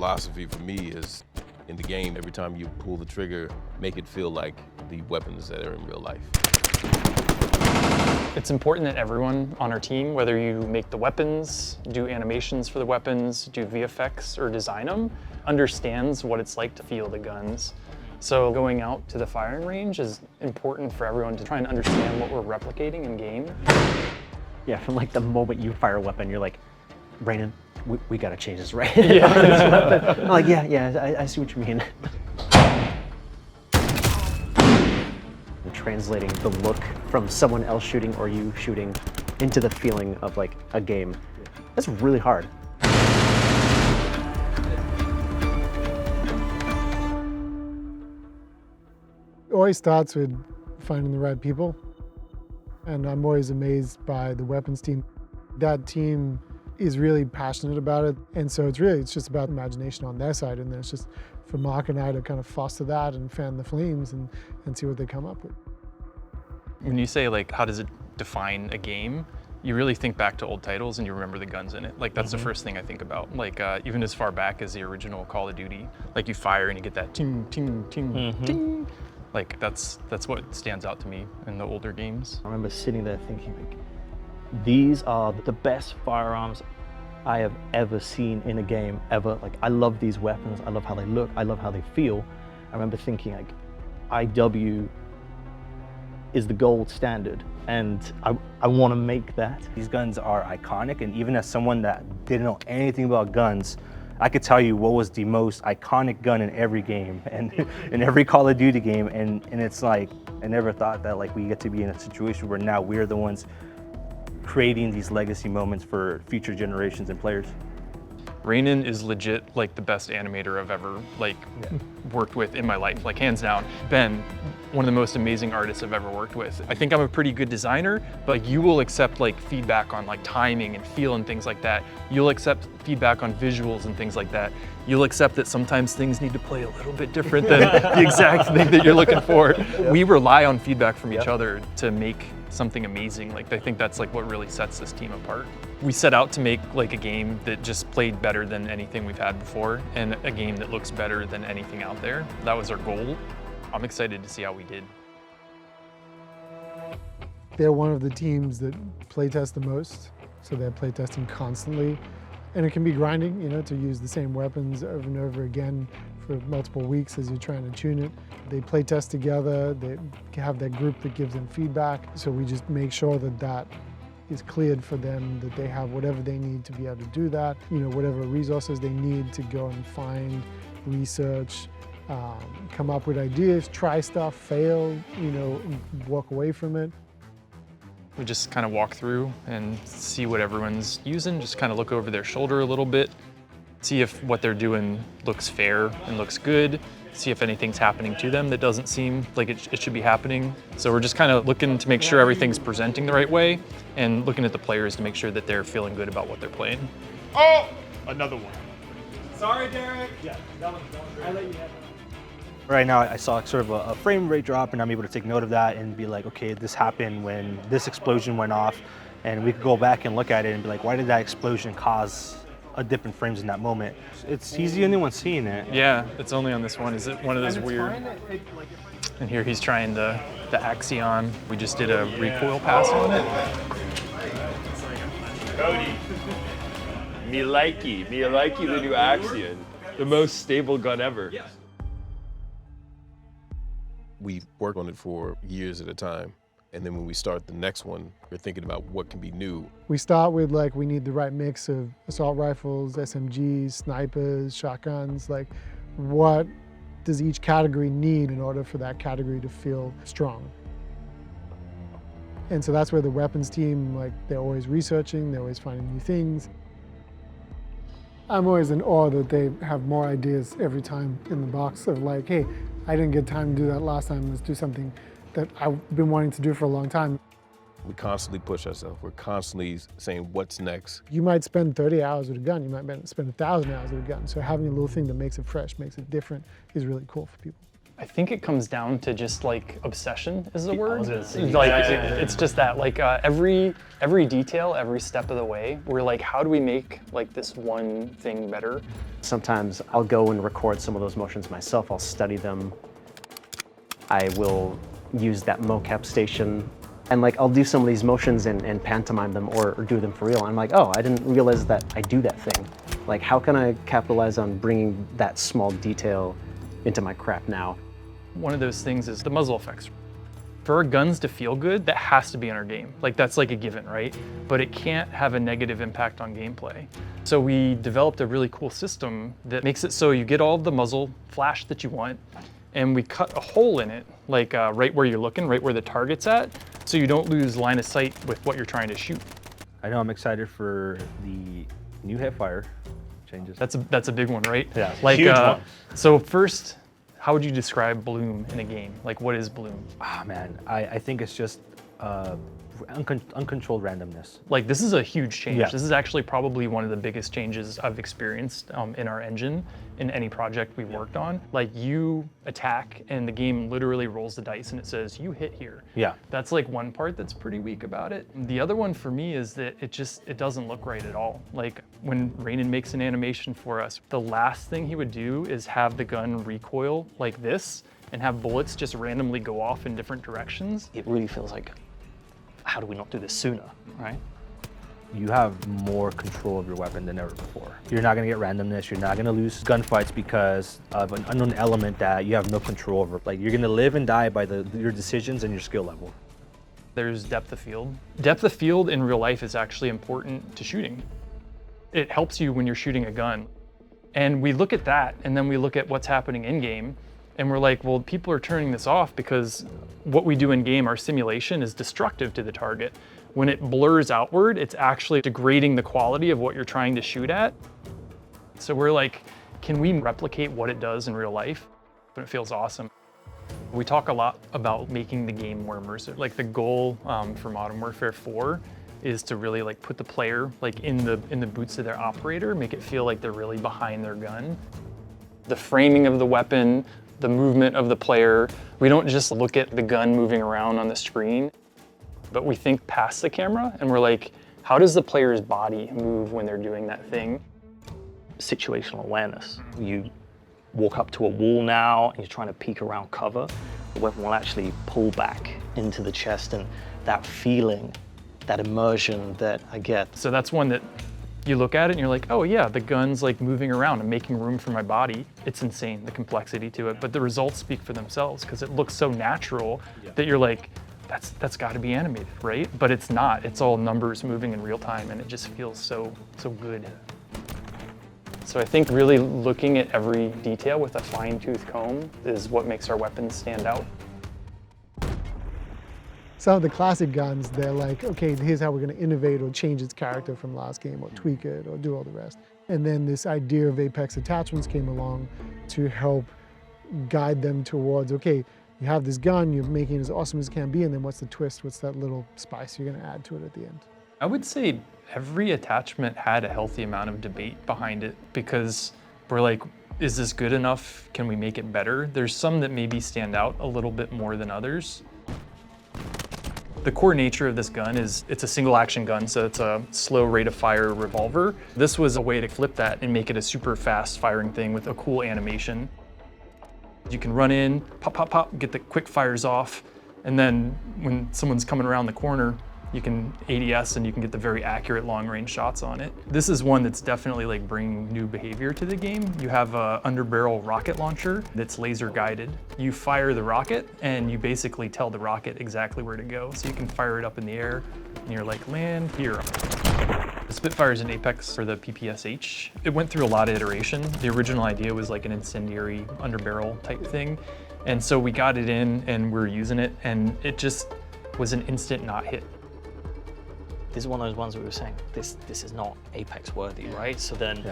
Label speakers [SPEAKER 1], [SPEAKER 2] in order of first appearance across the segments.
[SPEAKER 1] philosophy for me is, in the game, every time you pull the trigger, make it feel like the weapons that are in real life.
[SPEAKER 2] It's important that everyone on our team, whether you make the weapons, do animations for the weapons, do VFX or design them, understands what it's like to feel the guns. So going out to the firing range is important for everyone to try and understand what we're replicating in game.
[SPEAKER 3] Yeah, from like the moment you fire a weapon, you're like, Brandon, we gotta change this, right?
[SPEAKER 2] Yeah.
[SPEAKER 3] I'm like, yeah, I see what you mean. Translating the look from someone else shooting or you shooting into the feeling of like a game, that's really hard.
[SPEAKER 4] It always starts with finding the right people. And I'm always amazed by the weapons team. That team is really passionate about it. And so it's just about imagination on their side. And then it's just for Mark and I to kind of foster that and fan the flames and see what they come up with.
[SPEAKER 2] When you say like, how does it define a game? You really think back to old titles and you remember the guns in it. Like that's the first thing I think about. Like even as far back as the original Call of Duty, like you fire and you get that ting, ting, ting, ting. Like that's what stands out to me in the older games.
[SPEAKER 3] I remember sitting there thinking like, these are the best firearms I have ever seen in a game ever. Like I love these weapons, I love how they look, I love how they feel. I remember thinking like, IW is the gold standard and I want to make that.
[SPEAKER 5] These guns are iconic, and even as someone that didn't know anything about guns, I could tell you what was the most iconic gun in every game and in every Call of Duty game, and it's like, I never thought that like we get to be in a situation where now we're the ones creating these legacy moments for future generations and players.
[SPEAKER 2] Rainin is legit like the best animator I've ever worked with in my life, like hands down. Ben, one of the most amazing artists I've ever worked with. I think I'm a pretty good designer, but like, you will accept like feedback on like timing and feel and things like that. You'll accept feedback on visuals and things like that. You'll accept that sometimes things need to play a little bit different than the exact thing that you're looking for. We rely on feedback from each other to make something amazing. Like I think that's like what really sets this team apart. We set out to make like a game that just played better than anything we've had before and a game that looks better than anything out there. That was our goal. I'm excited to see how we did.
[SPEAKER 4] They're one of the teams that playtest the most, so they're playtesting constantly. And it can be grinding, you know, to use the same weapons over and over again for multiple weeks as you're trying to tune it. They playtest together, they have that group that gives them feedback, so we just make sure that that is cleared for them, that they have whatever they need to be able to do that, you know, whatever resources they need to go and find, research, come up with ideas, try stuff, fail, you know, walk away from it.
[SPEAKER 2] We just kind of walk through and see what everyone's using, just kind of look over their shoulder a little bit, see if what they're doing looks fair and looks good, see if anything's happening to them that doesn't seem like it should be happening. So we're just kind of looking to make sure everything's presenting the right way and looking at the players to make sure that they're feeling good about what they're playing.
[SPEAKER 6] Oh, another one. Sorry, Derek. Yeah, that one's great. I'll let you have it.
[SPEAKER 5] Right now I saw sort of a frame rate drop, and I'm able to take note of that and be like, okay, this happened when this explosion went off, and we could go back and look at it and be like, why did that explosion cause a dip in frames in that moment? He's the only one seeing it.
[SPEAKER 2] Yeah, it's only on this one. Is it one of those weird? And here he's trying the Axion. We just did a recoil pass on it.
[SPEAKER 6] Cody. Me likey the new Axion. The most stable gun ever.
[SPEAKER 1] We work on it for years at a time. And then when we start the next one, we're thinking about what can be new.
[SPEAKER 4] We start with like, we need the right mix of assault rifles, SMGs, snipers, shotguns, like what does each category need in order for that category to feel strong? And so that's where the weapons team, like they're always researching, they're always finding new things. I'm always in awe that they have more ideas every time in the box of like, hey, I didn't get time to do that last time, let's do something that I've been wanting to do for a long time.
[SPEAKER 1] We constantly push ourselves. We're constantly saying, what's next?
[SPEAKER 4] You might spend 30 hours with a gun, you might spend 1,000 hours with a gun. So having a little thing that makes it fresh, makes it different is really cool for people.
[SPEAKER 2] I think it comes down to just like obsession is the word.
[SPEAKER 3] Like,
[SPEAKER 2] It's just that like every detail, every step of the way, we're like, how do we make like this one thing better?
[SPEAKER 7] Sometimes I'll go and record some of those motions myself. I'll study them. I will use that mocap station, and like I'll do some of these motions and pantomime them or do them for real. I'm like, oh, I didn't realize that I do that thing. Like, how can I capitalize on bringing that small detail into my craft now?
[SPEAKER 2] One of those things is the muzzle effects. For our guns to feel good, that has to be in our game. Like that's like a given, right? But it can't have a negative impact on gameplay. So we developed a really cool system that makes it so you get all of the muzzle flash that you want, and we cut a hole in it, like right where you're looking, right where the target's at, so you don't lose line of sight with what you're trying to shoot.
[SPEAKER 5] I know I'm excited for the new hipfire changes.
[SPEAKER 2] That's a big one, right?
[SPEAKER 5] Yeah,
[SPEAKER 2] like
[SPEAKER 5] huge one.
[SPEAKER 2] So first, how would you describe bloom in a game? Like, what is bloom?
[SPEAKER 5] Ah, man, I think it's just uncontrolled randomness.
[SPEAKER 2] Like, this is a huge change.
[SPEAKER 5] Yeah.
[SPEAKER 2] This is actually probably one of the biggest changes I've experienced in our engine in any project we've worked on. Like, you attack and the game literally rolls the dice and it says, you hit here.
[SPEAKER 5] Yeah.
[SPEAKER 2] That's like one part that's pretty weak about it. The other one for me is that it doesn't look right at all. Like, when Rainin makes an animation for us, the last thing he would do is have the gun recoil like this and have bullets just randomly go off in different directions.
[SPEAKER 3] It really feels like, how do we not do this sooner, right?
[SPEAKER 5] You have more control of your weapon than ever before. You're not gonna get randomness, you're not gonna lose gunfights because of an unknown element that you have no control over. Like, you're gonna live and die by your decisions and your skill level.
[SPEAKER 2] There's depth of field. Depth of field in real life is actually important to shooting. It helps you when you're shooting a gun. And we look at that, and then we look at what's happening in game, and we're like, well, people are turning this off because what we do in game, our simulation, is destructive to the target. When it blurs outward, it's actually degrading the quality of what you're trying to shoot at. So we're like, can we replicate what it does in real life? But it feels awesome. We talk a lot about making the game more immersive. Like, the goal for Modern Warfare 4 is to really like put the player like in the boots of their operator, make it feel like they're really behind their gun. The framing of the weapon, the movement of the player. We don't just look at the gun moving around on the screen, but we think past the camera and we're like, how does the player's body move when they're doing that thing?
[SPEAKER 3] Situational awareness. You walk up to a wall now and you're trying to peek around cover. The weapon will actually pull back into the chest, and that feeling, that immersion that I get.
[SPEAKER 2] So that's one that you look at it and you're like, oh yeah, the gun's like moving around and making room for my body. It's insane, the complexity to it, but the results speak for themselves because it looks so natural that you're like, that's got to be animated, right? But it's not. It's all numbers moving in real time, and it just feels so good. So I think really looking at every detail with a fine-tooth comb is what makes our weapons stand out.
[SPEAKER 4] Some of the classic guns, they're like, okay, here's how we're going to innovate or change its character from last game or tweak it or do all the rest. And then this idea of Apex attachments came along to help guide them towards, okay, you have this gun, you're making it as awesome as it can be, and then what's the twist? What's that little spice you're going to add to it at the end?
[SPEAKER 2] I would say every attachment had a healthy amount of debate behind it because we're like, is this good enough? Can we make it better? There's some that maybe stand out a little bit more than others. The core nature of this gun is it's a single action gun, so it's a slow rate of fire revolver. This was a way to flip that and make it a super fast firing thing with a cool animation. You can run in, pop, pop, pop, get the quick fires off, and then when someone's coming around the corner, you can ADS and you can get the very accurate long range shots on it. This is one that's definitely like bringing new behavior to the game. You have a underbarrel rocket launcher that's laser guided. You fire the rocket and you basically tell the rocket exactly where to go. So you can fire it up in the air and you're like, land here. The Spitfire's in Apex for the PPSH. It went through a lot of iteration. The original idea was like an incendiary underbarrel type thing. And so we got it in and we're using it, and it just was an instant not hit.
[SPEAKER 3] This is one of those ones we were saying, this is not Apex worthy, right? So then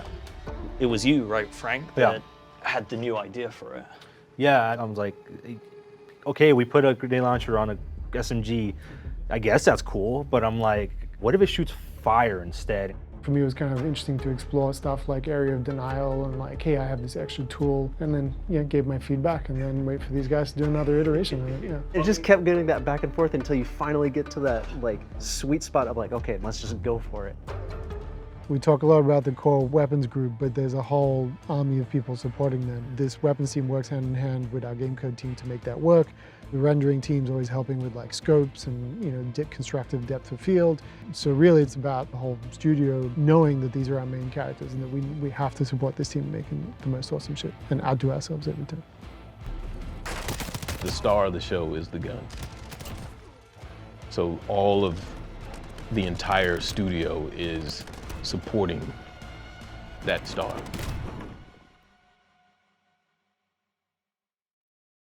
[SPEAKER 3] it was you, right, Frank, that had the new idea for it.
[SPEAKER 5] Yeah, I was like, okay, we put a grenade launcher on a SMG. I guess that's cool, but I'm like, what if it shoots fire instead?
[SPEAKER 4] For me, it was kind of interesting to explore stuff like area of denial and like, hey, I have this extra tool, and then gave my feedback and then wait for these guys to do another iteration of it.
[SPEAKER 7] It just kept getting that back and forth until you finally get to that like sweet spot of like, okay, let's just go for it.
[SPEAKER 4] We talk a lot about the core weapons group, but there's a whole army of people supporting them. This weapons team works hand in hand with our game code team to make that work. The rendering team's always helping with like scopes and constructive depth of field. So really it's about the whole studio knowing that these are our main characters and that we have to support this team making the most awesome shit and add to ourselves every time.
[SPEAKER 1] The star of the show is the gun. So all of the entire studio is supporting that star.